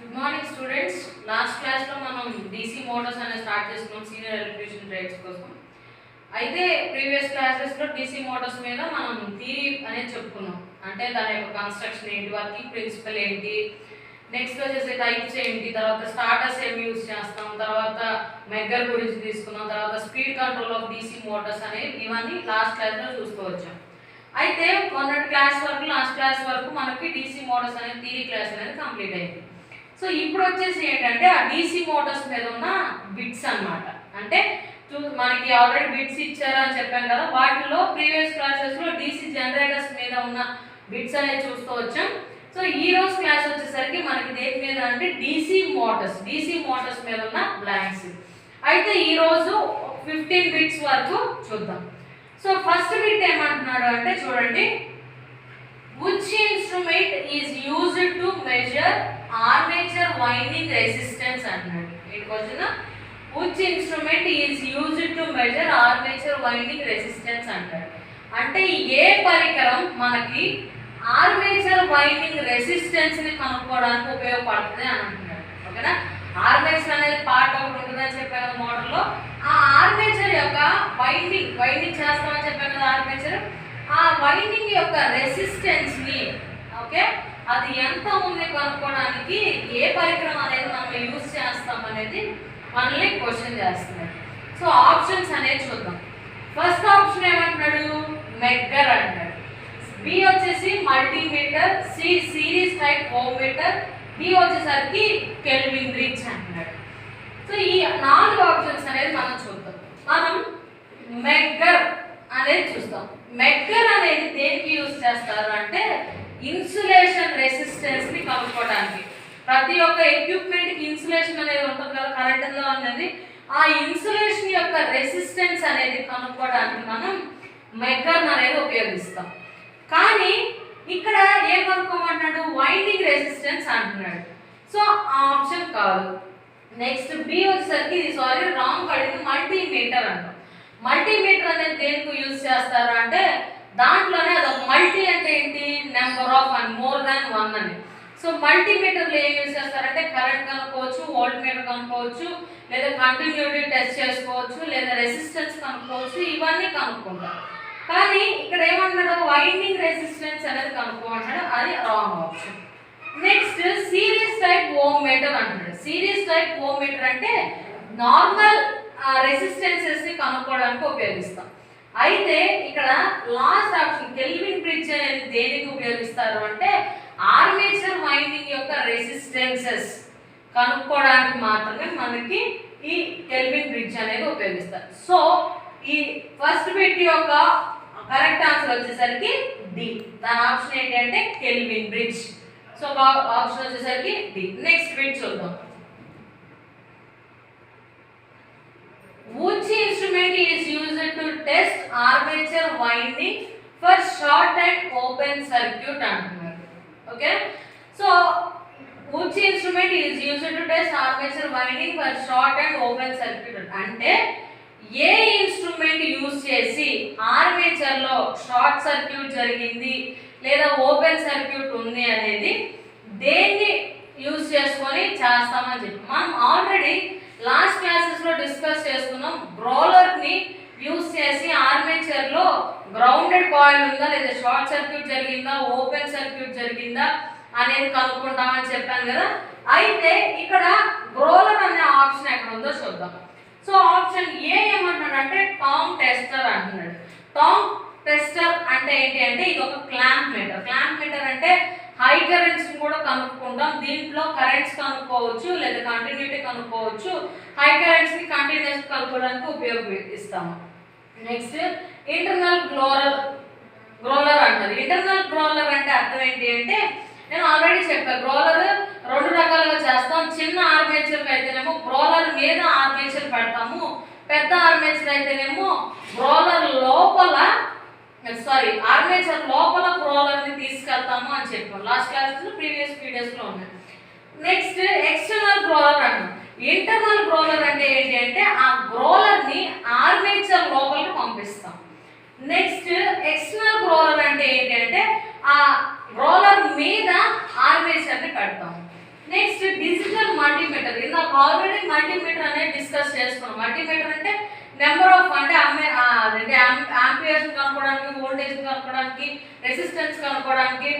Good morning students. Last క్లాస్లో మనం DC Motors అనేది స్టార్ట్ చేసుకున్నాం సీనియర్ ఎలక్ట్రీషియన్ ట్రేడ్స్ కోసం. అయితే ప్రీవియస్ క్లాసెస్లో డీసీ మోటార్స్ మీద మనం థియరీ అనేది చెప్పుకున్నాం. అంటే దాని యొక్క కన్స్ట్రక్షన్ ఏంటి, వర్కింగ్ ప్రిన్సిపల్ ఏంటి, నెక్స్ట్ వచ్చేసి టైప్స్ ఏంటి, తర్వాత స్టార్టర్స్ ఏమి యూజ్ చేస్తాం, తర్వాత మెగ్గర్ గురించి తీసుకున్నాం, తర్వాత speed control of DC Motors అనేవి ఇవన్నీ లాస్ట్ క్లాస్లో చూస్తూ వచ్చాం. అయితే లాస్ట్ క్లాస్ వరకు మనకి డీసీ మోటార్స్ అనేది థియరీ క్లాస్ అనేది కంప్లీట్ అయింది. సో ఇప్పుడు వచ్చేసి ఏంటంటే ఆ డీసీ మోటార్స్ మీద ఉన్న బిట్స్ అన్నమాట. అంటే మనకి ఆల్రెడీ బిట్స్ ఇచ్చారని చెప్పాం కదా, వాటిలో ప్రీవియస్ క్లాసెస్లో డీసీ జనరేటర్స్ మీద ఉన్న బిట్స్ అనేది చూస్తూ వచ్చాం. సో ఈ రోజు క్లాస్ వచ్చేసరికి మనకి దేని మీద అంటే డీసీ మోటార్స్ మీద ఉన్న బ్లాంక్స్. అయితే ఈ రోజు 15 బిట్స్ వరకు చూద్దాం. సో ఫస్ట్ బిట్ ఏమంటున్నాడు అంటే చూడండి, which instrument is used to measure armature winding resistance అంటున్నాడు. ఏంటి వచ్చిన which instrument is used to measure armature winding resistance అంటాడు. అంటే ఏ పరికరం మనకి ఆర్మేచర్ వైండింగ్ రెసిస్టెన్స్ ని కనుక్కోవడానికి ఉపయోగపడుతుంది అని అంటున్నాడు. ఓకేనా, ఆర్మేచర్ అనేది పార్ట్ ఒకటి ఉంటుందని చెప్పాను కదా మోడల్లో. ఆ ఆర్మేచర్ యొక్క వైండింగ్ చేస్తామని చెప్పాను కదా ఆర్మేచర్, ఆ వైండింగ్ యొక్క రెసిస్టెన్స్ ని ఓకే అది ఎంత ఉంది కనుక్కోవడానికి ఏ పరికరం అనేది మనం యూజ్ చేస్తాం అనేది మనల్ని క్వశ్చన్ చేస్తున్నాడు. సో ఆప్షన్స్ అనేది చూద్దాం. ఫస్ట్ ఆప్షన్ ఏమంటున్నాడు, మెగ్గర్ అంటాడు. బి వచ్చేసి multimeter, C series type ohmmeter, D వచ్చేసరికి కెల్విన్ బ్రిడ్జ్ అంటున్నాడు. సో ఈ 4 ఆప్షన్స్ అనేది మనం చూద్దాం. మనం మెగ్గర్ అనేది చూస్తాం. మెగ్గర్ అనేది దేనికి యూజ్ చేస్తారు అంటే ఇన్సులేషన్ రెసిస్టెన్స్ ని కనుక్కోవడానికి. ప్రతి ఒక్క ఎక్విప్మెంట్ కి ఇన్సులేషన్ అనేది ఉంటుంది కదా కరెంట్లో అనేది, ఆ ఇన్సులేషన్ యొక్క రెసిస్టెన్స్ అనేది కనుక్కోవడానికి మనం మెగ్గర్ అనేది ఉపయోగిస్తాం. కానీ ఇక్కడ ఏం కనుక్కోమన్నాడు, వైండింగ్ రెసిస్టెన్స్ అంటున్నాడు. సో ఆ ఆప్షన్ కాదు. నెక్స్ట్ బి వచ్చేసరికి ఇది రాంగ్ పడింది, మల్టీమీటర్ అంటాం. మల్టీమీటర్ అనేది దేనికి యూజ్ చేస్తారు అంటే దాంట్లోనే అదొక మల్టీ అంటే ఏంటి, number of and more than 1 అని. సో మల్టీమీటర్లో ఏం యూజ్ చేస్తారంటే కరెంట్ కనుక్కోవచ్చు, వోల్ట్ మీటర్ కనుక్కోవచ్చు, లేదా కంటిన్యూటీ టెస్ట్ చేసుకోవచ్చు, లేదా రెసిస్టెన్స్ కనుక్కోవచ్చు, ఇవన్నీ కనుక్కుంటారు. కానీ ఇక్కడ ఏమన్నాడు, వైండింగ్ రెసిస్టెన్స్ అనేది కనుక్కోమంటాడు, అది wrong option. Next series type ohm meter అంటాడు. సిరీస్ టైప్ ఓమ్ మీటర్ అంటే నార్మల్ రెసిస్టెన్సెస్ ని కనుక్కోవడానికి ఉపయోగిస్తాం. అయితే ఇక్కడ లాస్ట్ ఆప్షన్ కెల్విన్ బ్రిడ్జ్ అనేది దేనికి ఉపయోగిస్తారు అంటే ఆర్మేచర్ వైండింగ్ యొక్క రెసిస్టెన్సెస్ కనుక్కోవడానికి మాత్రమే మనకి ఈ కెల్విన్ బ్రిడ్జ్ అనేది ఉపయోగిస్తారు. సో ఈ ఫస్ట్ బిట్ యొక్క కరెక్ట్ ఆన్సర్ వచ్చేసరికి డి. దాని ఆప్షన్ ఏంటి అంటే కెల్విన్ బ్రిడ్జ్. సో ఆప్షన్ వచ్చేసరికి డి. నెక్స్ట్ బిట్ చూద్దాం. Which instrument is used to test armature winding for short and open circuit అంటున్నారు. Okay, so which instrument is used to test armature winding for short and open circuit అంటే ఏ instrument use చేసి armature లో short circuit జరిగింది లేదా open circuit ఉంది అనేది దేన్ని use చేసుకొని చేస్తామని చెప్పి మనం ఆల్రెడీ లాస్ట్ క్లాసెస్ లో డిస్కస్ చేసుకున్నాం. గ్రోలర్ ని యూజ్ చేసి ఆర్మేచర్ లో గ్రౌండెడ్ కాయిల్ ఉందా లేదా షార్ట్ సర్క్యూట్ జరిగిందా ఓపెన్ సర్క్యూట్ జరిగిందా అనేది కనుక్కుంటామని చెప్పాను కదా. అయితే ఇక్కడ గ్రోలర్ అనే ఆప్షన్ ఎక్కడ ఉందో చూద్దాం. సో ఆప్షన్ ఏ ఏమంటున్నాడు అంటే టాంగ్ టెస్టర్ అంటున్నాడు. టాంగ్ టెస్టర్ అంటే ఏంటి అంటే ఇది ఒక క్లాంప్ మీటర్. క్లాంప్ మీటర్ అంటే హై కరెంట్స్ కూడా కనుక్కుంటాం. దీంట్లో కరెంట్స్ కనుక్కోవచ్చు లేదా కంటిన్యూటీ కనుక్కోవచ్చు. హై కరెంట్స్ ని కంటిన్యూస్ కనుక్కోవడానికి ఉపయోగిస్తాము. నెక్స్ట్ ఇంటర్నల్ గ్రోలర్ అంటారు. ఇంటర్నల్ గ్రోలర్ అంటే అర్థం ఏంటి అంటే నేను ఆల్రెడీ చెప్పాను, గ్రోలర్ 2 రకాలుగా చేస్తాం. చిన్న ఆర్మేచర్ అయితేనేమో గ్రోలర్ మీద ఆర్మేచర్ పెడతాము, పెద్ద ఆర్మేచర్ అయితేనేమో గ్రోలర్ లోపల ఆర్మేచర్ లోపల గ్రోలర్ ని తీసుకెళ్తాము అని చెప్పాం లాస్ట్ క్లాస్ లో ప్రీవియస్ వీడియోస్ లో ఉన్నాయి. నెక్స్ట్ ఎక్స్టర్నల్ గ్రోలర్ అంటాం. ఇంటర్నల్ గ్రోలర్ అంటే ఏంటి అంటే ఆ గ్రోలర్ ని ఆర్మేచర్ లోపలికి పంపిస్తాం. నెక్స్ట్ ఎక్స్టర్నల్ గ్రోలర్ అంటే ఏంటి అంటే ఆ రోలర్ మీద ఆర్మేచర్ ని పెడతాం. నెక్స్ట్ డిజిటల్ ఇందాక ఆల్రెడీ మల్టీమీటర్ అనేది డిస్కస్ చేసుకున్నాం. మల్టీమీటర్ అంటే నెంబర్ ఆఫ్ అంటే ఆంపియర్స్ కనుక్కోవడానికి, వోల్టేజ్ కనుక్కోవడానికి, రెసిస్టెన్స్ కనుక్కోవడానికి,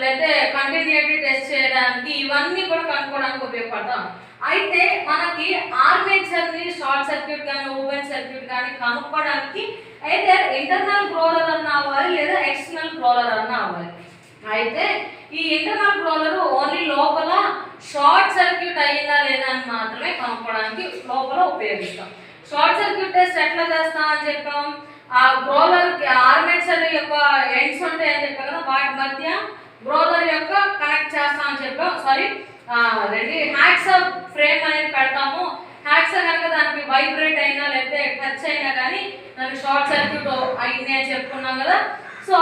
లేకపోతే కంటిన్యూటీ టెస్ట్ చేయడానికి, ఇవన్నీ కూడా కనుక్కోవడానికి ఉపయోగపడతాం. అయితే మనకి ఆర్మేచర్ని షార్ట్ సర్క్యూట్ కానీ ఓపెన్ సర్క్యూట్ కానీ కనుక్కోవడానికి అయితే ఇంటర్నల్ గ్రోలర్ అన్న అవ్వాలి లేదా ఎక్స్టర్నల్ గ్రోలర్ అన్న అవ్వాలి. అయితే ఈ ఇంటర్నల్ గ్రోలర్ ఓన్లీ లోపల షార్ట్ సర్క్యూట్ అయ్యిందా లేదా అని మాత్రమే కనుక్కోవడానికి లోపల ఉపయోగిస్తాం. షార్ట్ సర్క్యూట్ టెస్ట్ ఎట్లా చేస్తాం అని చెప్పాం, ఆ గ్రోలర్ ఆర్మేచర్ యొక్క ఎండ్స్ ఉంటాయని చెప్పాం కదా, వాటి మధ్య గ్రోలర్ యొక్క కనెక్ట్ చేస్తాం అని చెప్పాం. సారీ హ్యాక్సర్ ఫ్రేమ్ అనేది పెడతాము. హ్యాక్సర్ కనుక దానికి వైబ్రేట్ అయినా లేకపోతే టచ్ అయినా కానీ దానికి షార్ట్ సర్క్యూట్ అయింది అని చెప్పుకున్నాం కదా. సో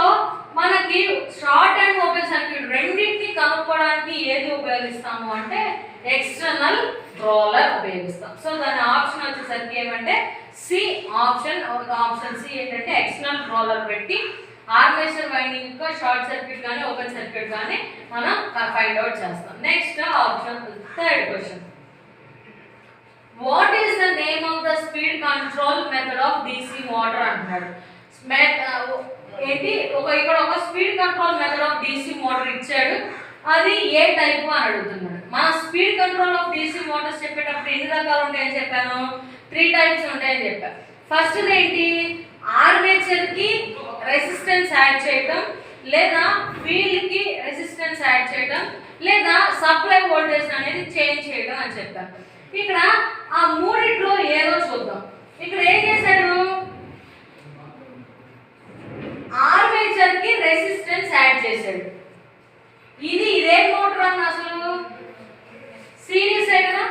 మనకి షార్ట్ అండ్ ఓపెన్ సర్క్యూట్ రెండింటిని కనుక్కోవడానికి ఏది ఉపయోగిస్తాము అంటే ఎక్స్టర్నల్ గ్రోలర్ ఉపయోగిస్తాం. సో దాని ఆప్షన్ వచ్చేసరికి ఏమంటే సి ఆప్షన్. ఆప్షన్ సి ఏంటంటే ఎక్స్టర్నల్ గ్రోలర్ పెట్టి ఆర్మేచర్ వైండింగ్ యొక్క షార్ట్ సర్క్యూట్ కానీ ఓపెన్ సర్క్యూట్ కానీ మనం ఫైండ్ అవుట్ చేస్తాం. Next option third question, what is the name of the speed control method of DC motor అంటున్నాడు. ఏంటి ఇక్కడ ఒక speed control method of DC motor ఇచ్చాడు, అది ఏ టైప్ అని అడుగుతున్నాడు. మన speed control of DC Motors చెప్పేటప్పుడు ఎన్ని రకాలు ఉంటాయని చెప్పాను, 3 టైప్స్ ఉంటాయని చెప్పాను. ఫస్ట్ ఏంటి, ఆర్మేచర్ కి రెసిస్టెన్స్ యాడ్ చేయటం, లేదా ఫీల్డ్ కి రెసిస్టెన్స్ యాడ్ చేయటం, లేదా సప్లై వోల్టేజ్ అనేది చేంజ్ చేయడం అని చెప్పాను. ఇక్కడ ఆ మూడిట్లో ఏదో చూద్దాం. ఇక్కడ ఏం చేశాడు, ఆర్మేచర్ కి రెసిస్టెన్స్ యాడ్ చేశాడు. ఇదే మోటార్ అన్న అసలు సిరీస్ కదా,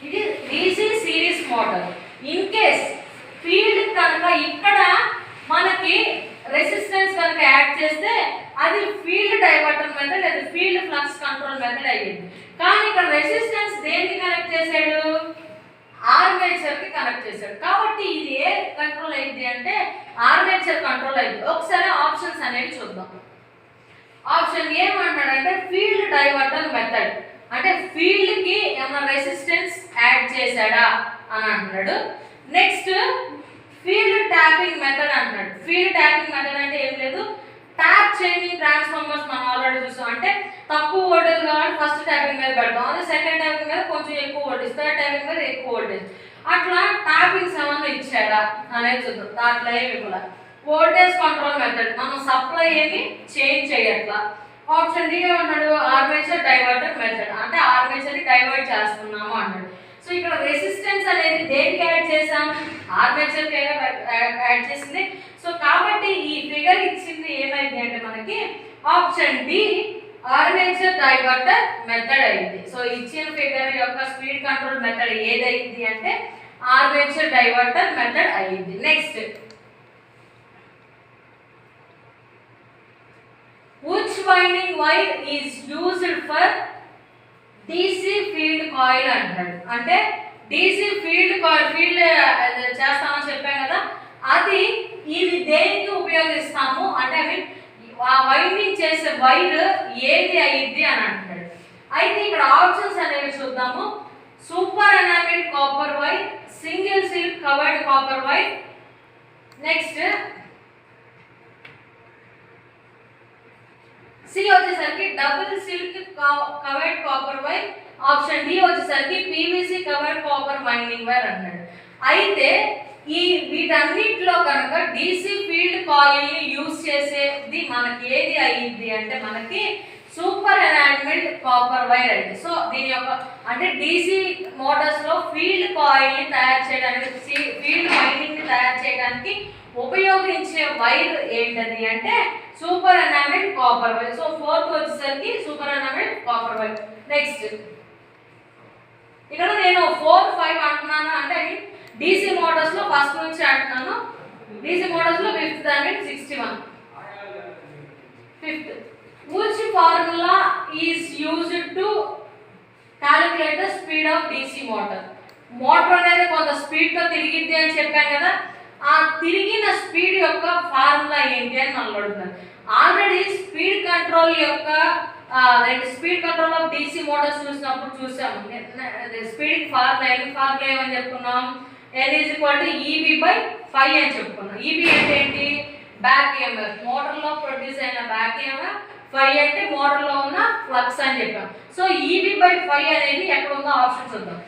ఇది DC series motor. In case field కనుక ఇక్కడ మనకి రెసిస్టెన్స్ కనుక యాడ్ చేస్తే అది ఫీల్డ్ డైవర్టర్ మెథడ్ లేదా ఫీల్డ్ ఫ్లక్స్ కంట్రోల్ మెథడ్ అయ్యింది. కానీ ఇక్కడ రెసిస్టెన్స్ దేనికి కనెక్ట్ చేశాడు, ఆర్మేచర్ కి కనెక్ట్ చేశాడు. కాబట్టి ఇది ఏ కంట్రోల్ అయింది అంటే ఆర్మేచర్ కంట్రోల్ అయింది. ఒకసారి ఆప్షన్స్ అనేవి చూద్దాం. ఆప్షన్ ఏమంటాడంటే ఫీల్డ్ డైవర్టర్ మెథడ్, అంటే ఫీల్డ్ కి ఏమైనా రెసిస్టెన్స్ యాడ్ చేశాడా అని అంటున్నాడు. నెక్స్ట్ ఫీల్డ్ ట్యాపింగ్ మెథడ్ అంటున్నాడు. ఫీల్డ్ ట్యాపింగ్ మెథడ్ అంటే ఏం లేదు, ట్యాప్ చేంజింగ్ ట్రాన్స్ఫార్మర్స్ మనం ఆల్రెడీ చూసాం. అంటే తక్కువ వోల్టేజ్ కావాలంటే ఫస్ట్ ట్యాపింగ్ మీద పెడతాం, అదే సెకండ్ ట్యాపింగ్ మీద కొంచెం ఎక్కువ వోల్టేజ్, థర్డ్ ట్యాపింగ్ మీద ఎక్కువ వోల్టేజ్, అట్లా ట్యాపింగ్స్ ఏమన్నా ఇచ్చాడా అనేది చూద్దాం. దాంట్లో ఏమి ఇవ్వాలి. వోల్టేజ్ కంట్రోల్ మెథడ్, మనం సప్లై ఏమి చేంజ్ చేయట్లా. ఆప్షన్ డి ఏమన్నాడు, ఆర్మేచర్ డైవర్టర్ మెథడ్, అంటే ఆర్మేచర్ ని డైవర్ట్ చేస్తున్నాము అన్నాడు. సో ఇక్కడ రెసిస్టెన్స్ అనేది దేనికి యాడ్ చేసాం, ఆర్మేచర్ కి యాడ్ చేసింది. సో కాబట్టి ఈ ఫిగర్ ఇచ్చింది ఏమైంది అంటే మనకి option D armature diverter method అయింది. సో ఇచ్చిన ఫిగర్ యొక్క స్పీడ్ కంట్రోల్ మెథడ్ ఏదైంది అంటే ఆర్మేచర్ డైవర్టర్ మెథడ్ అయింది. Next, which winding wire is used for DC field coil అంటాడు. అంటే DC field coil చేస్తామని చెప్పాం కదా, అది ఇది దేనికి ఉపయోగిస్తాము అంటే ఆ వైండింగ్ చేసే వైర్ ఏది అయ్యిద్ది అని అంటాడు. అయితే ఇక్కడ ఆప్షన్స్ అనేవి చూద్దాము. Super enamelled copper wire, single silk covered copper wire, next C వచ్చేసరికి double silk covered copper wire, option D వచ్చేసరికి PVC covered copper winding wire అన్నాడు. అయితే ఈ వీటన్నిటిలో కనుక డీసీ ఫీల్డ్ కాయిల్ ని యూజ్ చేసేది మనకి ఏది అయ్యింది అంటే మనకి సూపర్ ఎనామిడ్ కాపర్ వైర్ అండి. సో దీని యొక్క అంటే డీసీ మోటార్స్ లో ఫీల్డ్ కాయిల్ ని తయారు చేయడానికి, ఫీల్డ్ వైండింగ్ ని తయారు చేయడానికి ఉపయోగించే వైర్ ఏంటది అంటే super enamelled copper wire. So fourth వచ్చేసరికి super enamelled copper wire. Next ఇక్కడ నేను 4, 5 అంటున్నాను అంటే డీసీ మోటార్స్ లో ఫస్ట్ నుంచి అంటున్నాను. డీసీ మోటార్స్ లో 5th I mean 61. 5th, which formula is used to calculate the speed of DC motor? Motor అనేది కొంత స్పీడ్ తో తిరిగిద్ది అని చెప్పాను కదా, ఆ తిరిగిన స్పీడ్ యొక్క ఫార్ములా ఏంటి అని మనం అడుగుతాను. ఆల్రెడీ స్పీడ్ కంట్రోల్ యొక్క రెండు speed control of DC Motors చూసినప్పుడు చూసాము. స్పీడ్ ఫార్ములా ఏమని చెప్పుకున్నాం, N is equal to EB/phi అని చెప్పుకున్నాం. EB అంటే ఏంటి, బ్యాక్ EMF, మోటార్లో ప్రొడ్యూస్ అయిన బ్యాక్ EMF, phi అంటే మోటార్లో ఉన్న ఫ్లక్స్ అని చెప్పాం. సో EB/phi అనేది ఎక్కడ ఉందో ఆప్షన్స్ చూద్దాం.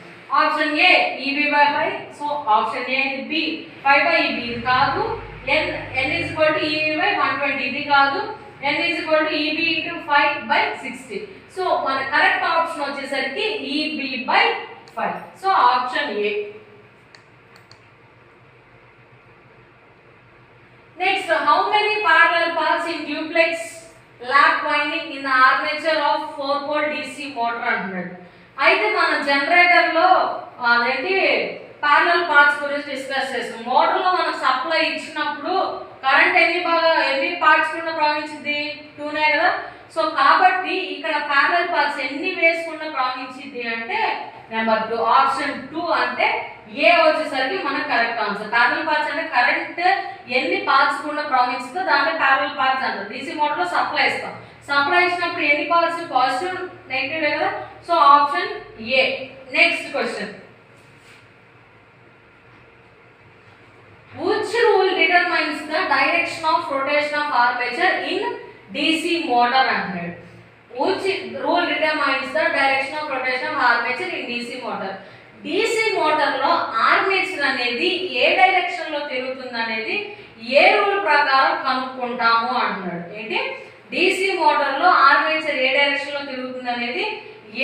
Option A EB/phi, so option A B phi/EB ఇది కాదు. N is equal to EB/120 ఇది కాదు. N is equal to EB into 5/60. So మన కరెక్ట్ ఆప్షన్ వచ్చేసరికి EB/phi. So option A. Next, how many parallel paths in duplex lap winding in the armature of 4-pole DC motor అంటున్నాడు. అయితే మన generator లో అదేంటి parallel parts గురించి discuss చేస్తాం. Motor లో మనం సప్లై ఇచ్చినప్పుడు కరెంట్ ఎన్ని పార్ట్స్ కింద ప్రవహించింది, 2నే కదా. సో కాబట్టి ఇక్కడ ప్యారలల్ పార్ట్స్ ఎన్ని వేసుకున్న ప్రవహించింది అంటే నెంబర్ 2, ఆప్షన్ 2 అంటే ఏ వచ్చేసరికి మనకు కరెక్ట్ ఆన్సర్. ప్యారలల్ పార్ట్స్ అంటే కరెంట్ ఎన్ని పార్ట్స్ కూడా ప్రవహిస్తుందో దాన్ని ప్యారలల్ పార్ట్స్ అంటారు. DC మోటార్ లో సప్లై ఇస్తాం, సప్లై ఇచ్చినప్పుడు ఎన్ని పార్ట్స్, పాజిటివ్ నెగిటివ్ కదా. So option A. Next question, which rule determines the direction of rotation of armature in DC motor అంటాడు. which rule determines the direction of rotation of armature in DC motor. DC motor లో armature అనేది ఏ direction లో తిరుగుతుంది అనేది ఏ rule ప్రకారం కనుక్కుంటాము అంటున్నాడు. ఏంటి, DC మోటార్ లో ఆర్మేచర్ ఏ డైరెక్షన్ లో తిరుగుతుంది అనేది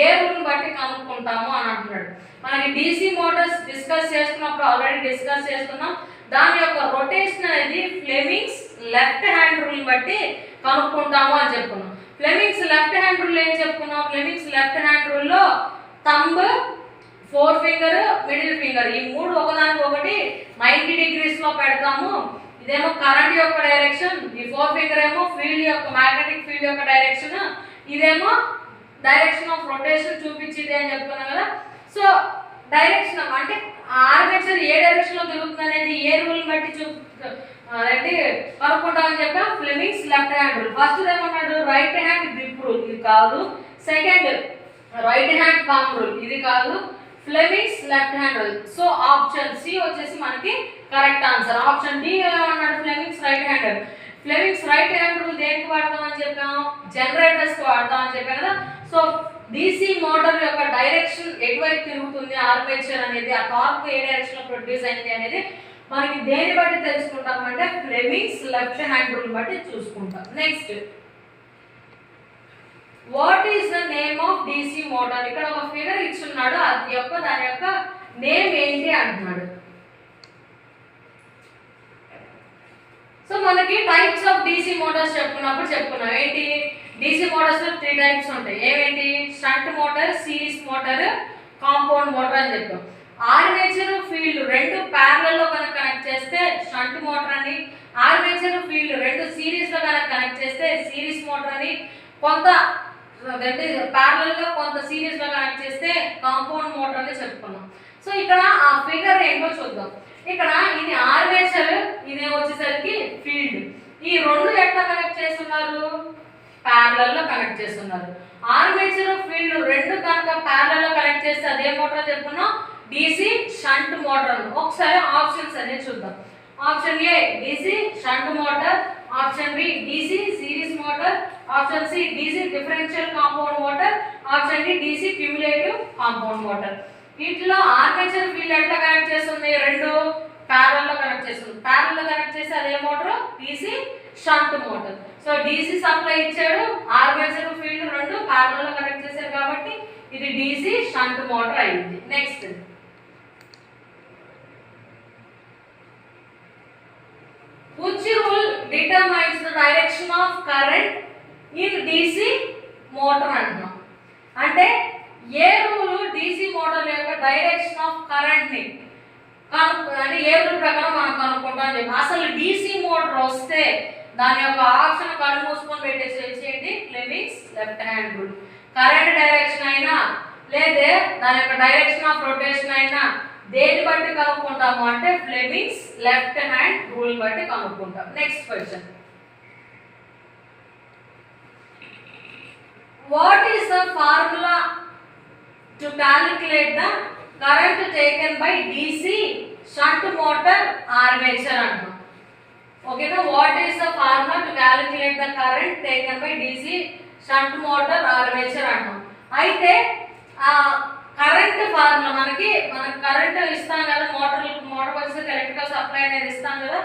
ఏ రూల్ బట్టి కనుక్కుంటాము అని అంటున్నాడు. మనకి DC మోటార్స్ డిస్కస్ చేసుకున్నప్పుడు ఆల్రెడీ డిస్కస్ చేసుకున్నాం. దాని యొక్క రొటేషన్ అనేది ఫ్లెమింగ్స్ లెఫ్ట్ హ్యాండ్ రూల్ బట్టి కనుక్కుంటాము అని చెప్పుకున్నాం. ఫ్లెమింగ్స్ లెఫ్ట్ హ్యాండ్ రూల్ ఏం చెప్పుకున్నాం, ఫ్లెమింగ్స్ లెఫ్ట్ హ్యాండ్ రూల్లో థంబ్, 4 ఫింగర్, మిడిల్ ఫింగర్ ఈ మూడు ఒకదానికి ఒకటి 90 డిగ్రీస్ లో పెడతాము. ఇదేమో కరెంట్ యొక్క డైరెక్షన్, ఈ 4 ఫింగర్ ఏమో ఫీల్డ్ యొక్క మ్యాగ్నెటిక్ ఫీల్డ్ యొక్క డైరెక్షన్, ఇదేమో డైరెక్షన్ ఆఫ్ రొటేషన్ చూపించింది అని చెప్పుకున్నాం కదా. సో డైరెక్షన్ అంటే ఆర్మేచర్ ఏ డైరెక్షన్ లో తిరుగుతుంది అనేది ఏ రూల్ బట్టి అంటే కనుక్కుంటామని చెప్పాం. Fleming's left hand rule. First ఏమన్నాడు, రైట్ హ్యాండ్ గ్రిప్ రూల్ ఇది కాదు. Second right hand palm rule ఇది కాదు. Fleming's left hand rule. So option C వచ్చేసి మనకి కరెక్ట్ ఆన్సర్. ఆప్షన్ డి ఏమన్నాడు, Fleming's right hand. Fleming's right hand rule దేనికి వాడతామని చెప్పాం, జనరేటర్స్ కి వాడతామని చెప్పాం కదా. సో DC మోటార్ యొక్క డైరెక్షన్ ఎటువైపు తిరుగుతుంది ఆర్మేచర్ అనేది, ఆ టార్క్ ఏ డైరెక్షన్ లో ప్రొడ్యూస్ అయింది అనేది మనకి దేని బట్టి తెలుసుకుంటాం అంటే ఫ్లెమింగ్స్ లెఫ్ట్ హ్యాండ్ రూల్ బట్టి చూసుకుంటాం. Next, what is the name of DC motor. ఇక్కడ ఒక ఫిగర్ ఇచ్చున్నాడు, అది యొక్క దాని యొక్క నేమ్ ఏంటి అంటున్నాడు. సో మనకి టైప్స్ ఆఫ్ DC మోటార్స్ చెప్పుకున్నాం. ఏంటి, DC మోటార్స్ లో 3 టైప్స్ ఉంటాయి. ఏమేంటి, shunt motor, series motor, compound motor అని చెప్పాం. ఆర్మేచర్ ఫీల్డ్ రెండు ప్యారలల్ లో కనుక కనెక్ట్ చేస్తే షంట్ మోటార్ అని, ఆర్మేచర్ ఫీల్డ్ రెండు సిరీస్ లో కనుక కనెక్ట్ చేస్తే సిరీస్ మోటార్ అని, కొంత ప్యారలల్ లో కొంత సిరీస్ లో కనెక్ట్ చేస్తే కాంపౌండ్ మోటార్ అని చెప్పుకున్నాం. సో ఇక్కడ ఆ ఫిగర్ ఏంటో చూద్దాం. ఇక్కడ ఇది ఆర్మేచర్, ఇది వచ్చేసరికి ఫీల్డ్. ఈ రెండు ఎట్లా కనెక్ట్ చేస్తున్నారు, ప్యారలల్ లో కనెక్ట్ చేస్తున్నారు. ఆర్మేచర్ ఫీల్డ్ రెండు కనుక ప్యారలల్ లో కనెక్ట్ చేస్తే అదే మోటార్ చెప్పుకున్నాం, DC షంట్ మోటార్. ఒకసారి ఆప్షన్స్ అనేది చూద్దాం. Option A DC shunt motor, option B DC series motor, option C DC differential compound motor, option D DC cumulative compound motor. వీటిలో ఆర్మేచర్ ఫీల్డ్ ఎట్లా connect చేస్తుంది, రెండు ప్యారలల్ లో connect చేస్తుంది. Parallel లో కనెక్ట్ చేస్తే అదే motor DC shunt motor. So DC supply ఇచ్చాడు, ఆర్మేచర్ ఫీల్డ్ రెండు ప్యారలల్ లో కనెక్ట్ చేశారు కాబట్టి ఇది DC షంట్ మోటార్ అయింది. Next, which rule determines the direction of current in DC motor అంటున్నాం. అంటే ఏ రూల్ DC మోటార్ యొక్క డైరెక్షన్ ఆఫ్ కరెంట్ ని అంటే ఏ రూల్ ప్రకారం మనం కనుక్కుంటాం చెప్పి. అసలు DC మోటార్ వస్తే దాని యొక్క ఆప్షన్ కళ్ళు మూసుకొని పెట్టేసేయండి, Fleming's left hand rule. Current direction అయినా లేదా దాని యొక్క డైరెక్షన్ ఆఫ్ రొటేషన్ అయినా దేని బట్టి కనుక్కుంటాము అంటే ఫ్లెమింగ్స్ లెఫ్ట్ హ్యాండ్ రూల్ బట్టి కనుక్కుంటాం. Next question, what is the formula to calculate the current taken by DC shunt motor armature అంటాం. ఓకేనా, what is the formula to calculate the current taken by DC shunt motor armature అంటాం. అయితే ఆ current formula మనకి current ఇస్తాం కదా, motor వచ్చేసరికి electrical supply అనేది ఇస్తాం కదా.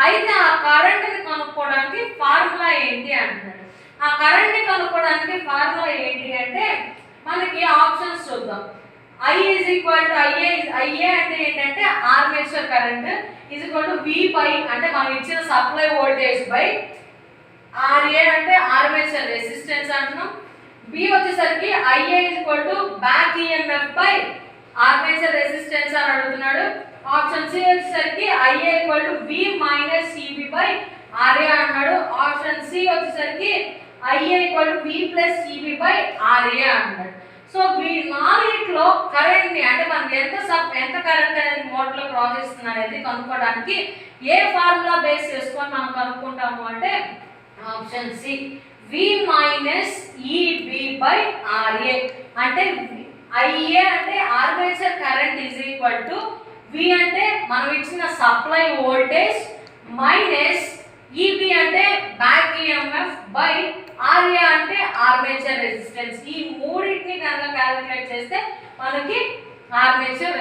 అయితే ఆ కరెంట్ని కనుక్కోవడానికి ఫార్ములా ఏంటి అంటున్నాడు. ఆ కరెంట్ని కనుక్కోవడానికి ఫార్ములా ఏంటి అంటే మనకి ఆప్షన్స్ చూద్దాం. I is equal to IA అంటే ఏంటంటే armature current is equal to V by అంటే మనం ఇచ్చిన సప్లై వోల్టేజ్ బై RA అంటే ఆర్మేచర్ రెసిస్టెన్స్ అంటున్నాం. B వచ్చేసరికి IA is equal to back EMF by armature resistance అని అడుగుతున్నాడు. ఆప్షన్ C వచ్చేసరికి IA equal to V minus CB by RA అన్నాడు. ఆప్షన్ C వచ్చేసరికి IA equal to V plus CB by RA అన్నాడు. So నాలుగిట్లో current ని అంటే మనం ఎంత కరెంట్ అనేది మోటార్లో ప్రవహిస్తుంది అనేది కనుక్కోవడానికి ఏ ఫార్ములా బేస్ చేసుకొని మనం కనుక్కుంటాము అంటే option C V minus EB by RA అంటే IA అంటే armature current is equal to V అంటే మనం ఇచ్చిన సప్లై వోల్టేజ్ మైనస్ EB అంటే బ్యాక్ EMF బై RA అంటే ఆర్మేచర్ రెసిస్టెన్స్. ఈ మూడింటిని కనుక క్యాలిక్యులేట్ చేస్తే మనకి ఆర్మేచర్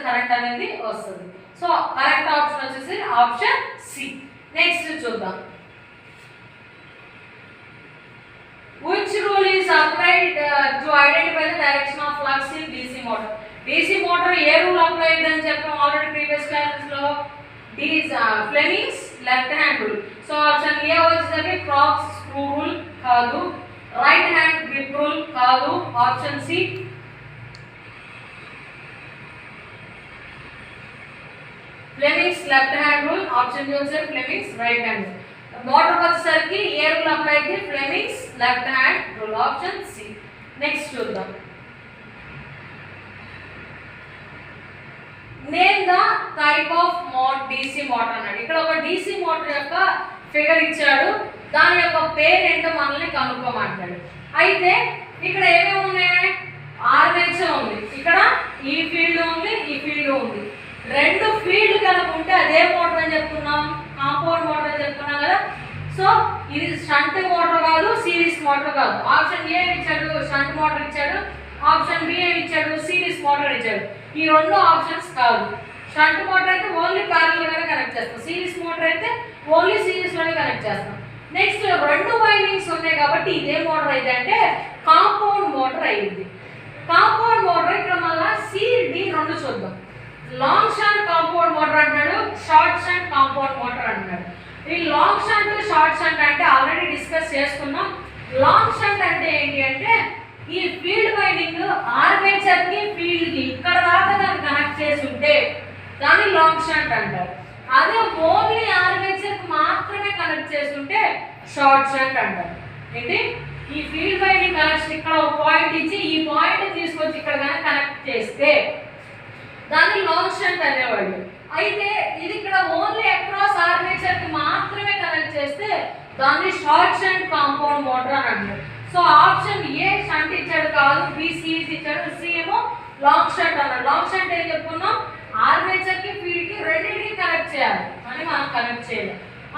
కరెంట్ అనేది వస్తుంది. సో కరెక్ట్ ఆప్షన్ వచ్చేసి ఆప్షన్ సి. నెక్స్ట్ చూద్దాం. Which rule is applied to identify the direction of flux in DC motor? DC motor ఏ రూల్ అప్లై అయ్యిందని చెప్పాం ఆల్రెడీ ప్రీవియస్ క్లాసెస్ లో. Fleming's left hand rule. So option A వచ్చేసరికి cork screw rule కాదు, right hand grip rule కాదు. Option C Fleming's left hand rule. Option B వచ్చేసరికి Fleming's right hand rule. Motor వచ్చేసరికి ఏ rule apply అయితే Fleming's left hand rule. Option C. Next చూద్దాం. Name the type of DC motor అన్నాడు. ఇక్కడ ఒక DC motor యొక్క ఫిగర్ ఇచ్చాడు, దాని యొక్క పేరు ఏంటో మనల్ని కనుక్కోమంటాడు. అయితే ఇక్కడ ఏమేమి ఉన్నాయి? ఆర్మేచర్ ఉంది, ఇక్కడ ఈ ఫీల్డ్ ఉంది, ఈ ఫీల్డ్ ఉంది. రెండు ఫీల్డ్ కనుక ఉంటే అదే మోటార్ అని చెప్తున్నాం, కాంపౌండ్ మోటార్ అని చెప్తున్నాం కదా. సో ఇది షంట్ మోటార్ కాదు, సిరీస్ మోటార్ కాదు. ఆప్షన్ ఏ ఇచ్చాడు షంట్ మోటార్ ఇచ్చాడు, ఆప్షన్ బి ఇచ్చాడు సిరీస్ మోటార్ ఇచ్చాడు. ఈ రెండు ఆప్షన్స్ కాదు. షంట్ మోటార్ అయితే ఓన్లీ ప్యారలల్ గానే కనెక్ట్ చేస్తాం, సిరీస్ మోటార్ అయితే ఓన్లీ సిరీస్ లోనే కనెక్ట్ చేస్తాం. నెక్స్ట్ రెండు వైండింగ్స్ ఉన్నాయి కాబట్టి ఇదే మోటార్ అయితే అంటే కాంపౌండ్ మోటార్ అయ్యింది. కాంపౌండ్ మోటార్ ఇక్కడ మళ్ళీ CD రెండు చూద్దాం. లాంగ్ షంట్ కాంపౌండ్ మోటార్ అంటున్నాడు, షార్ట్ షంట్ కాంపౌండ్ మోటార్ అంటున్నాడు. ఈ లాంగ్ షంట్ షార్ట్ షంట్ అంటే ఆల్రెడీ డిస్కస్ చేసుకున్నాం. లాంగ్ షంట్ అంటే ఏంటి అంటే ఈ ఫీల్డ్ వైండింగ్ ఆర్మేచర్ కి ఫీల్డ్ కి ఇక్కడ దాకా దాన్ని కనెక్ట్ చేసి ఉంటే దాన్ని లాంగ్ షంట్ అంటారు. అదే ఓన్లీ ఆర్మేచర్ కి మాత్రమే కనెక్ట్ చేసి ఉంటే షార్ట్ షంట్ అంటారు. ఏంటి ఈ ఫీల్డ్ వైండింగ్ కనెక్షన్ ఇక్కడ ఒక పాయింట్ ఇచ్చి ఈ పాయింట్ తీసుకొచ్చి ఇక్కడ కనుక కనెక్ట్ చేస్తే దాన్ని లాంగ్ షంట్ అనేవాళ్ళు. అయితే ఇది ఇక్కడ ఓన్లీ అక్రాస్ ఆర్మేచర్ కి మాత్రమే కనెక్ట్ చేస్తే దాన్ని షార్ట్ షంట్ కాంపౌండ్ మోటార్ అని అంటారు. సో ఆప్షన్ ఏ షంట్ ఇచ్చాడు కాదు, బి సిరీస్ ఇచ్చాడు, సి ఏమో లాంగ్ షంట్ అన్నాడు. లాంగ్ షంట్ ఏం చెప్పుకున్నాం? ఆర్మేచర్ కి ఫీల్డ్ కి రెండింటికి కనెక్ట్ చేయాలి అని మనం కనెక్ట్ చేయాలి.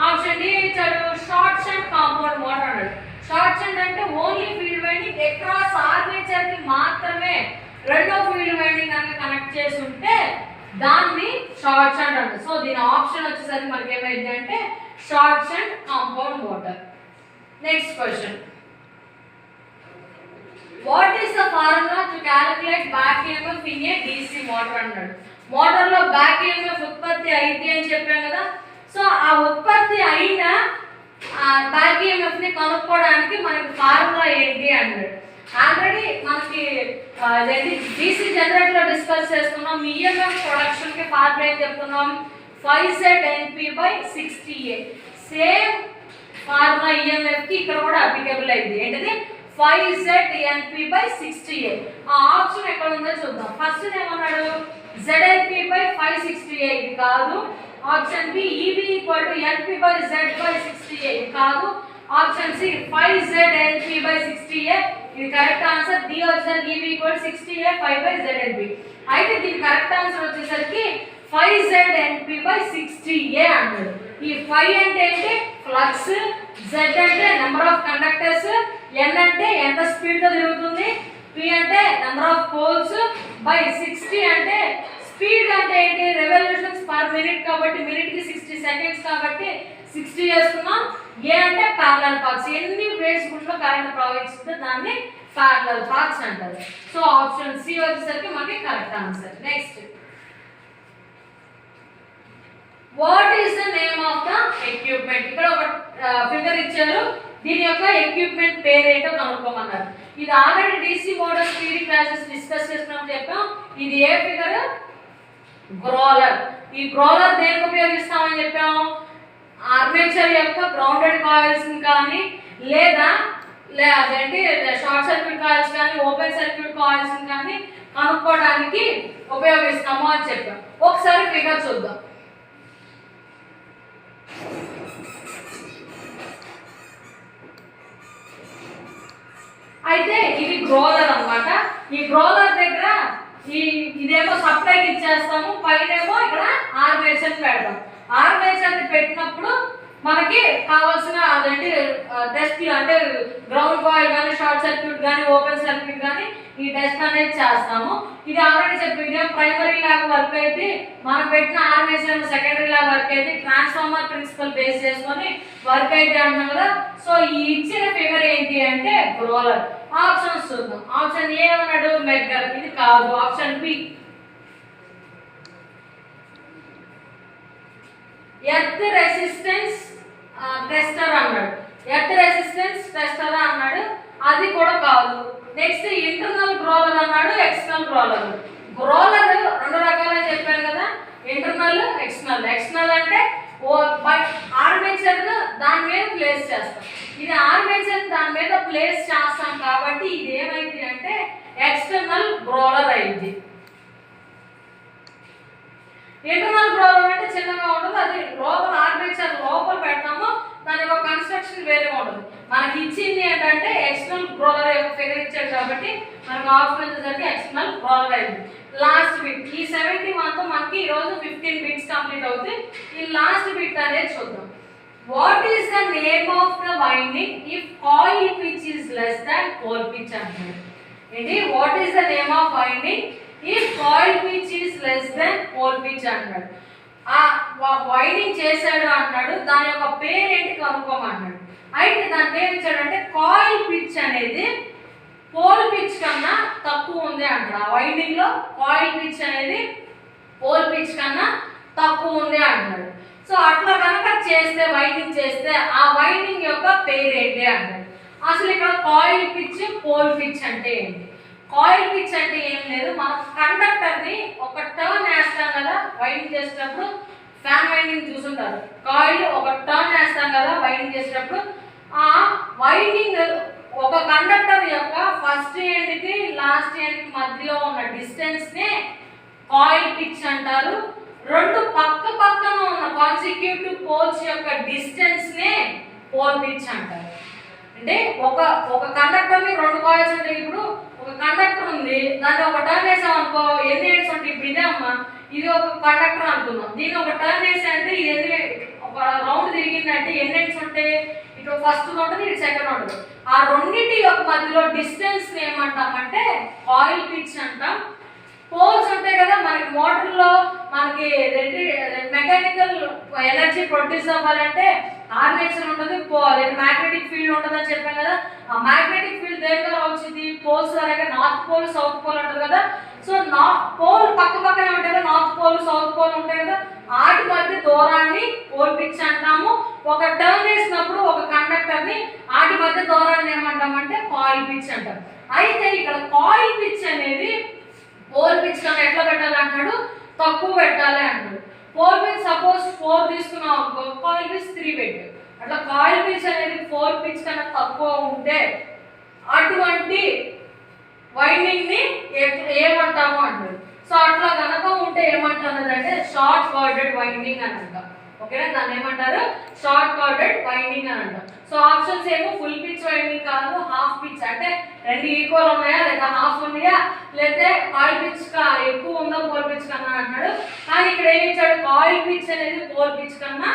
ఆప్షన్ డి ఇచ్చాడు షార్ట్ షంట్ కాంపౌండ్ మోటార్ అన్నాడు. షార్ట్ షంట్ అంటే only field winding across armature కి మాత్రమే రెండో ఫీల్డ్ వైండింగ్ కనుక కనెక్ట్ చేసి ఉంటే దాన్ని షార్ట్ షంట్ అంటారు. సో దీని ఆప్షన్ వచ్చేసరికి మనకి ఏమైంది అంటే short shunt compound motor. Next question. What is the formula to calculate back EMF in a DC motor అన్నాడు. మోటార్ లో బ్యాక్ EMF ఉత్పత్తి అయింది అని చెప్పాం కదా. సో ఆ ఉత్పత్తి అయిన బ్యాక్ EMF ని కనుక్కోవడానికి మనకి ఫార్ములా ఏంటి అన్నాడు. ఆల్రెడీ మనకి DC జనరేటర్ లో డిస్కస్ చేసుకున్నాం. EMF ప్రొడక్షన్ కి ఫార్ములా ఏం చెప్తున్నాం? 5ZNP/60A. సేమ్ ఫార్ములా EMF కి ఇక్కడ కూడా అప్లికబుల్ అయింది. ఏంటిది? 5ZNP/60A. ఆ ఆప్షన్ ఎక్కడ ఉందో చూద్దాం. ఫస్ట్ ఏమన్నాడు? ZNP/560A ఇది కాదు. ఆప్షన్ బి EB = NP/Z/60A ఇది కాదు. ఆప్షన్ సి 5ZNP/60A ఇది కరెక్ట్ ఆన్సర్. డి వచ్చేసరికి ఈవి ఈక్వల్ 60A 5/ZNP. అయితే దీని కరెక్ట్ ఆన్సర్ వచ్చేసరికి 5ZNP/60A అన్నాడు. ఈ 5 అంటే ఏంటి ఫ్లక్స్, Z అంటే నెంబర్ ఆఫ్ కండక్టర్స్, N అంటే ఎంత స్పీడ్ తో తిరుగుతుంది, P అంటే నెంబర్ ఆఫ్ పోల్స్ బై 60 అంటే స్పీడ్ అంటే ఏంటి రెవల్యూషన్స్ పర్ మినిట్ కాబట్టి మినిట్ కి 60 సెకండ్స్ కాబట్టి 60 చేసుకున్నాం. ఏ అంటే ప్యారలల్ పాత్స్, ఎన్ని ఫేస్ గుండా కరెంట్ ప్రవహిస్తుందో దాన్ని ప్యారలల్ పాత్స్ అంటారు. సో ఆప్షన్ సి వచ్చేసరికి మనకి correct answer. Next, what is the name of the equipment? ఇక్కడ ఒక ఫిగర్ ఇచ్చారు, దీని యొక్క ఎక్విప్మెంట్ పేరు ఏంటో కనుక్కోమన్నారు. ఇది already DC motor theory classes discuss చేసినప్పుడు చెప్పాం. ఇది ఏ ఫిగర్? గ్రోలర్. ఈ గ్రోలర్ దేనికి ఉపయోగిస్తామని చెప్పాము? ఆర్మేచర్ యొక్క గ్రౌండెడ్ కాయిల్స్ కానీ లేదా అదేంటి షార్ట్ సర్క్యూట్ కాయిల్స్ కానీ ఓపెన్ సర్క్యూట్ కాయిల్స్ కానీ కనుక్కోవడానికి ఉపయోగిస్తాము అని చెప్పాం. ఒకసారి ఫిగర్ చూద్దాం. అయితే ఇది గ్రోలర్ అన్నమాట. ఈ గ్రోలర్ దగ్గర ఇదేమో సప్లైకి ఇచ్చేస్తాము, పైనేమో ఇక్కడ ఆర్మేచర్ పెడతాం. ఆర్మేచర్ పెట్టినప్పుడు మనకి కావాల్సిన అదేంటి టెస్ట్ అంటే గ్రౌండ్ కాయిల్ కానీ షార్ట్ సర్క్యూట్ కానీ ఓపెన్ సర్క్యూట్ కానీ ఈ టెస్ట్ అనేది చేస్తాము. ఇది ఆల్రెడీ చెప్పి ఇదే ప్రైమరీ లాగా వర్క్ అయితే మనం పెట్టిన ఆర్మేచర్ సెకండరీ లాగా వర్క్ అయితే ట్రాన్స్ఫార్మర్ ప్రిన్సిపల్ బేస్ చేసుకొని వర్క్ అయితే అంటున్నాం కదా. సో ఈ ఇచ్చిన ఫిగర్ ఏంటి అంటే గ్రోలర్. ఆప్షన్స్ చూద్దాం. ఆప్షన్ ఏ అన్నాడు మెగ్గర్, ఇది కాదు. Option B earth resistance tester అన్నాడు. ఎర్త్ రెసిస్టెన్స్ టెస్టర్ అన్నాడు, అది కూడా కాదు. నెక్స్ట్ ఇంటర్నల్ గ్రోలర్ అన్నాడు, ఎక్స్టర్నల్ గ్రోలర్. గ్రోలర్ రెండు రకాలుగా చెప్పాను కదా, ఇంటర్నల్ ఎక్స్టర్నల్. ఎక్స్టర్నల్ అంటే ఆర్మేచర్ దాని మీద ప్లేస్ చేస్తాం. ఇది ఆర్మేచర్ దాని మీద ప్లేస్ చేస్తాం కాబట్టి ఇది ఏమైంది అంటే ఎక్స్టర్నల్ గ్రోలర్ అయింది. ఇంటర్నల్ గ్రోలర్ అంటే చిన్నగా ఉంటుంది, అది లోపల ఆర్మేచర్ లోపల పెడతాము, దాని యొక్క కన్స్ట్రక్షన్ వేరేగా ఉంటుంది. మనకి ఇచ్చింది ఏంటంటే ఎక్స్టర్నల్ గ్రోలర్ యొక్క ఫిగర్ ఇచ్చాడు కాబట్టి మనకు ఆప్షన్ వచ్చేసరికి ఎక్స్టర్నల్ గ్రోలర్ అయింది. లాస్ట్ బిట్ ఈ 71తో మనకి ఈరోజు 15 బిట్స్ కంప్లీట్ అవుతుంది. ఈ లాస్ట్ బిట్ అనేది చూద్దాం. What is the name of the winding if coil pitch is less than pole pitch అంటారు. ఏంటి what is the name of winding if coil pitch is less than pole pitch అంటాడు. ఆ winding చేశాడు అంటాడు, దాని యొక్క పేరు ఏంటి కనుక్కోమన్నాడు. అయితే దాని పేరు ఇచ్చాడంటే కాయిల్ పిచ్ అనేది పోల్ పిచ్ కన్నా తక్కువ ఉంది అంటాడు. ఆ వైండింగ్ లో కాయిల్ పిచ్ అనేది పోల్ పిచ్ కన్నా తక్కువ ఉంది అంటాడు. సో అట్లా కనుక చేస్తే వైండింగ్ చేస్తే ఆ వైండింగ్ యొక్క పేరు ఏంటి అంటాడు. అసలు ఇక్కడ కాయిల్ పిచ్ పోల్ పిచ్ అంటే ఏంటి? కాయిల్ పిచ్ అంటే ఏం లేదు, మన కండక్టర్ ని ఒక టర్న్ వేస్తాం కదా వైండింగ్ చేసేటప్పుడు, ఫ్యాన్ వైండింగ్ చూసుంటారు. కాయిల్ ఒక టర్న్ వేస్తాం కదా వైండింగ్ చేసేటప్పుడు, ఆ వైండింగ్ ఒక కండక్టర్ యొక్క ఫస్ట్ ఎండ్ కి లాస్ట్ ఎండ్ కి మధ్యలో ఉన్న డిస్టెన్స్ నే కాయిల్ పిచ్ అంటారు. రెండు పక్క పక్కన ఉన్న కాన్సిక్యూటివ్ పోల్స్ యొక్క డిస్టెన్స్ నే పోల్ పిచ్ అంటారు. అంటే ఒక కండక్టర్ ని రెండు కాయిల్స్ ఉంటాయి. ఇప్పుడు ఒక కండక్టర్ ఉంది, దాన్ని ఒక టర్న్ వేసాం అనుకో, ఎన్ని ఎండ్స్ ఉంటాయి? ఇప్పుడు ఇదే అమ్మా, ఇది ఒక కండక్టర్ అనుకుందాం, దీన్ని ఒక టర్న్ వేసా అంటే ఇది ఎన్ని ఒక రౌండ్ తిరిగిందంటే ఎన్ని ఎండ్స్ ఉంటాయి? ఇటు ఫస్ట్ ఉంటుంది, ఇటు సెకండ్ ఉంటుంది. ఆ రెండింటి యొక్క మధ్యలో డిస్టెన్స్ ఏమంటామంటే కాయిల్ పిచ్ అంటాం. పోల్స్ ఉంటాయి కదా మనకి మోటార్లో, మనకి మెకానికల్ ఎనర్జీ ప్రొడ్యూస్ అవ్వాలంటే ఆర్మేచర్ ఉంటుంది, మ్యాగ్నెటిక్ ఫీల్డ్ ఉంటుంది అని చెప్పాను కదా. ఆ మ్యాగ్నెటిక్ ఫీల్డ్ దేని ద్వారా వచ్చింది? పోల్స్ ద్వారా. నార్త్ పోల్ సౌత్ పోల్ ఉంటుంది కదా. సో పోల్ పక్క పక్కనే ఉంటాయి కదా, నార్త్ పోల్ సౌత్ పోల్ ఉంటాయి కదా, వాటి మధ్య దూరాన్ని పోల్ పిచ్ అంటాము. ఒక టర్న్ వేసినప్పుడు ఒక కండక్టర్ ని వాటి మధ్య దూరాన్ని ఏమంటామంటే కాయిల్ పిచ్ అంటాం. అయితే ఇక్కడ కాయిల్ పిచ్ అనేది పోల్ పిచ్ కన్నా ఎట్లా పెట్టాలి అంటాడు? తక్కువ పెట్టాలి అంటాడు. పోల్ పిచ్ సపోజ్ 4 తీసుకున్నాం అనుకో, కాయిల్ పిచ్ 3 పెట్టు. అట్లా కాయిల్ పిచ్ అనేది పోల్ పిచ్ కన్నా తక్కువ ఉంటే అటువంటి వైండింగ్ ని ఏమంటాము అంటాడు. సో అట్లా కనుక ఉంటే ఏమంటున్నదంటే షార్ట్ కార్డెడ్ వైండింగ్ అని అంటాం. ఓకేనా, దాన్ని ఏమంటారు? షార్ట్ కార్డెడ్ వైండింగ్ అని అంటాం. సో ఆప్షన్స్ ఏమో ఫుల్ పిచ్ వైండింగ్ కాదు, హాఫ్ పిచ్ అంటే రెండు ఈక్వల్ ఉన్నాయా లేదా హాఫ్ ఉన్నాయా లేదా కాయిల్ పిచ్ ఎక్కువ ఉందా పోల్ పిచ్ కన్నా అంటున్నాడు. కానీ ఇక్కడ ఏమి ఇచ్చాడు, కాయిల్ పిచ్ అనేది పోల్ పిచ్ కన్నా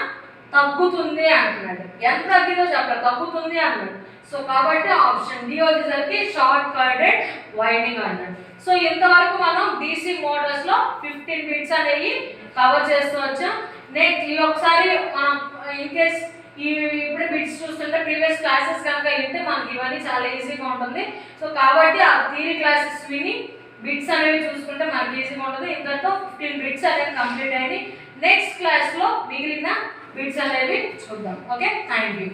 తగ్గుతుంది అంటున్నాడు. ఎంత తగ్గిందో చెప్పలేదు, తగ్గుతుంది అన్నాడు. సో కాబట్టి ఆప్షన్ డి వచ్చేసరికి షార్ట్ కర్డెడ్ వైండింగ్ అన్నాడు. సో ఇంతవరకు మనం DC మోటార్స్ లో 15 బిట్స్ అనేవి కవర్ చేస్తూ వచ్చాం. నెక్స్ట్ ఈ ఒకసారి మనం ఇన్ కేస్ ఇప్పుడు బిట్స్ చూస్తుంటే ప్రీవియస్ క్లాసెస్ కనుక వింటే మనకి ఇవన్నీ చాలా ఈజీగా ఉంటుంది. సో కాబట్టి ఆ థియరీ క్లాసెస్ విని బిట్స్ అనేవి చూసుకుంటే మనకి ఈజీగా ఉంటుంది. ఇంతతో 15 బిట్స్ అనేవి కంప్లీట్ అయ్యి నెక్స్ట్ క్లాస్లో మిగిలిన బిట్స్ అనేవి చూద్దాం. Okay, thank you.